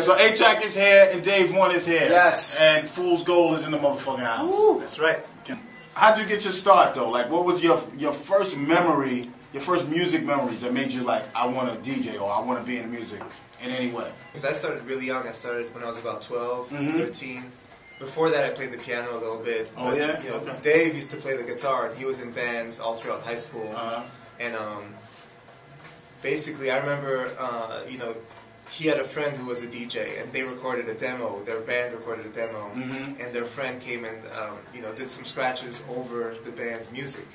so Atrak is here and Dave 1 is here. Yes. And Fool's Gold is in the motherfucking house. Ooh. That's right. How'd you get your start though? Like, what was your first memory, your first music memories that made you like, I want to DJ or I want to be in music in any way? Because I started really young. I started when I was about 12, 13. Before that, I played the piano a little bit. Oh, but, yeah? You know, Okay. Dave used to play the guitar, and he was in bands all throughout high school. And basically, I remember, you know, he had a friend who was a DJ, and they recorded a demo. Their band recorded a demo, and their friend came and, you know, did some scratches over the band's music.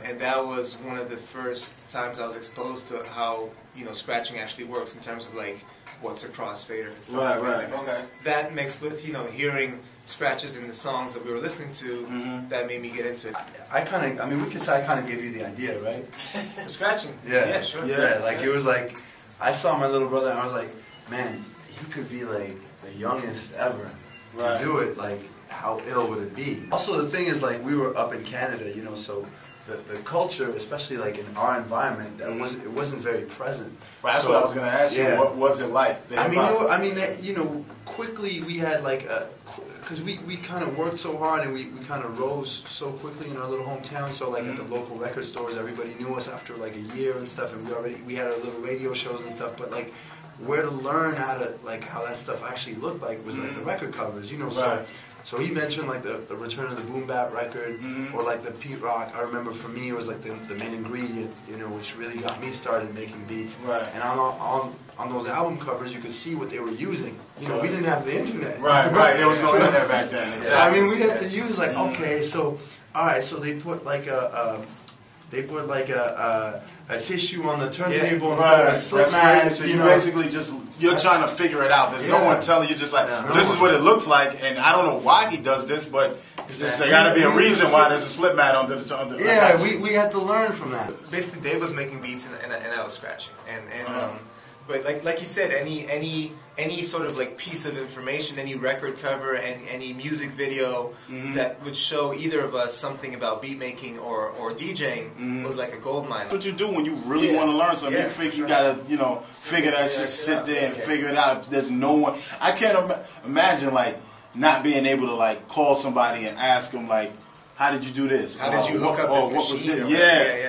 And that was one of the first times I was exposed to how, you know, scratching actually works in terms of like what's a crossfader and stuff like that. Okay. That mixed with, you know, hearing scratches in the songs that we were listening to, that made me get into it. I mean, we could say I kind of gave you the idea, right? The scratching? Yeah, Sure. Yeah, like it was like, I saw my little brother and I was like, man, he could be like the youngest ever to do it. Like, how ill would it be? Also, the thing is, like, we were up in Canada, you know, so the culture, especially like in our environment, it wasn't very present. Right, that's so, what I was gonna ask you. What was it like? You know, quickly we had like because we kind of worked so hard and we kind of rose so quickly in our little hometown. So like at the local record stores, everybody knew us after like a year and stuff, and we had our little radio shows and stuff. But like where to learn how that stuff actually looked like was like the record covers, you know. So he mentioned like the Return of the Boom Bap record, or like the Pete Rock. I remember for me it was like the main ingredient, you know, which really got me started making beats. Right. And on those album covers you could see what they were using. You know, we didn't have the internet. Right. There was no internet back then. Exactly. So I mean, we had to use like, okay, so all right, so they put like a tissue on the turntable instead of a slip mat. So you basically you're trying to figure it out. There's no one telling you, just like, this is what it looks like, and I don't know why he does this, but there's got to be a reason why there's a slip mat under the Yeah, we had to learn from that. Basically, Dave was making beats and I was scratching. But like you said, any sort of like piece of information, any record cover, and any music video that would show either of us something about beat making or DJing was like a gold mine. That's what you do when you really want to learn something. You think you gotta, you know, figure that shit, sit there and figure it out. There's no one. I can't imagine like not being able to like call somebody and ask them like, how did you do this? How did you hook up this machine?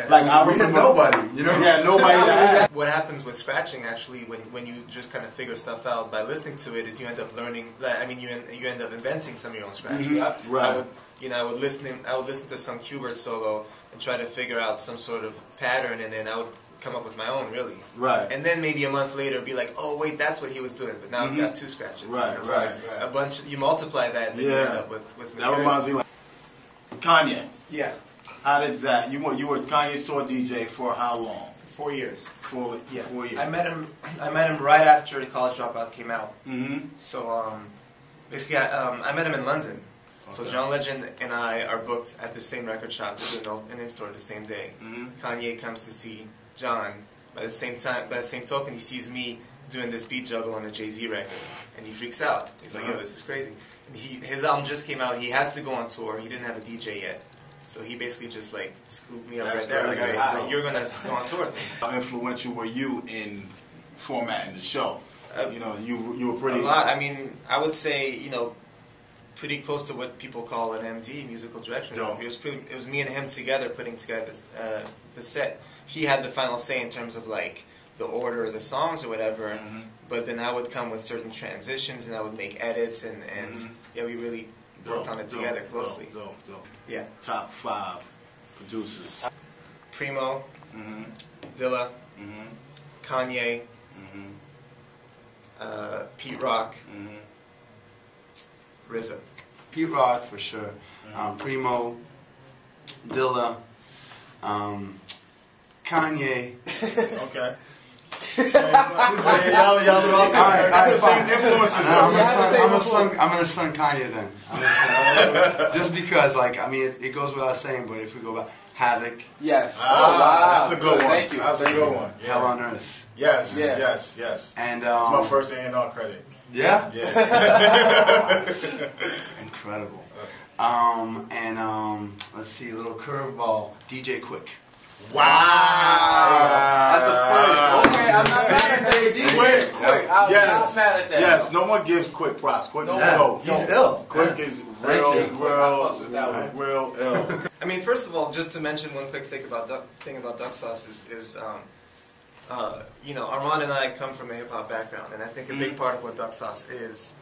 Like I remember nobody, you know? Yeah, nobody. What happens with scratching actually, when you just kind of figure stuff out by listening to it, is you end up learning. I mean, you end up inventing some of your own scratches. Right. I would listen to some Qbert solo and try to figure out some sort of pattern, and then I would come up with my own, really. Right. And then maybe a month later be like, oh wait, that's what he was doing, but now I've got two scratches. Right. You know, so a bunch. You multiply that, and then you end up with material. That reminds me like Kanye. Yeah. How did that? You were Kanye's tour DJ for how long? 4 years. 4 years. I met him right after the College Dropout came out. So basically, I met him in London. So John Legend and I are booked at the same record shop to do an in-store the same day. Kanye comes to see John. By the same token, he sees me doing this beat juggle on a Jay-Z record, and he freaks out. He's like, yo, this is crazy. And his album just came out. He has to go on tour. He didn't have a DJ yet. So he basically just like scooped me up right there. Like, you're going to go on tour with me. How influential were you in formatting the show? You know, you were pretty... A lot. I mean, I would say, you know, pretty close to what people call an MD, musical direction. It was me and him together putting together the set. He had the final say in terms of like the order of the songs or whatever, but then I would come with certain transitions and I would make edits and yeah, we really worked on it together closely. Dope. Yeah. Top 5 producers. Primo, Dilla, Kanye, Pete Rock, RZA. Pete Rock for sure. Primo, Dilla, Kanye. Okay. Y'all are all the same influences. I'm gonna son Kanye then. Just because, like, I mean, it goes without saying, but if we go back, Havoc. Yes. That's a good one. Thank you. That's a good one. Hell on Earth. Yes. Yeah. Yes. And it's my first A&R credit. Yeah. Yeah. Incredible. Let's see, a little curveball. DJ Quick. Wow. That's a first. Okay, I'm not mad at JD. Quick. I'm not mad at that. Yes, no one gives Quick props. Quick is dope. He's ill. Quick is real ill. I mean, first of all, just to mention one quick thing about duck sauce is you know, Armand and I come from a hip hop background, and I think a big part of what duck sauce is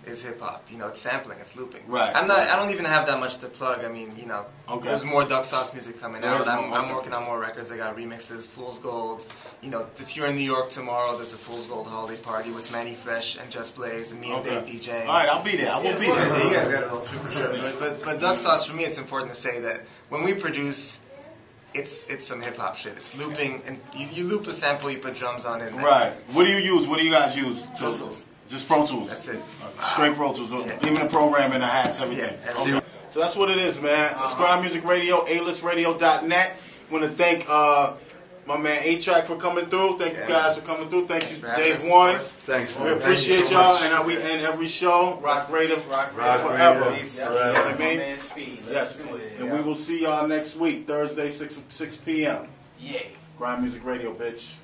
hip hop. You know, it's sampling, it's looping. Right. I don't even have that much to plug. I mean, you know, there's more duck sauce music coming out. I'm working on more records. I got remixes, Fool's Gold. You know, if you're in New York tomorrow, there's a Fool's Gold holiday party with Manny Fresh and Just Blaze and me and Dave DJing. All right, I'll be there. I will be there. You guys got to go through for sure. But duck sauce, for me, it's important to say that when we produce, it's some hip hop shit. It's looping, and you loop a sample, you put drums on it. Right. What do you use? What do you guys use? Pro Tools. Just Pro Tools. That's it. Straight Pro Tools. Even the program and the hats, everything. Yeah, that's it. So that's what it is, man. It's Grind Music Radio, alistradio.net. Want to thank my man Atrak for coming through. Thank you guys for coming through. Thank you, Dave One. Thanks, man. We appreciate y'all, and we end every show. Rock Raider forever. You know what I mean? Yes. And we will see y'all next week, Thursday, 6 p.m. Yeah. Grind Music Radio, bitch.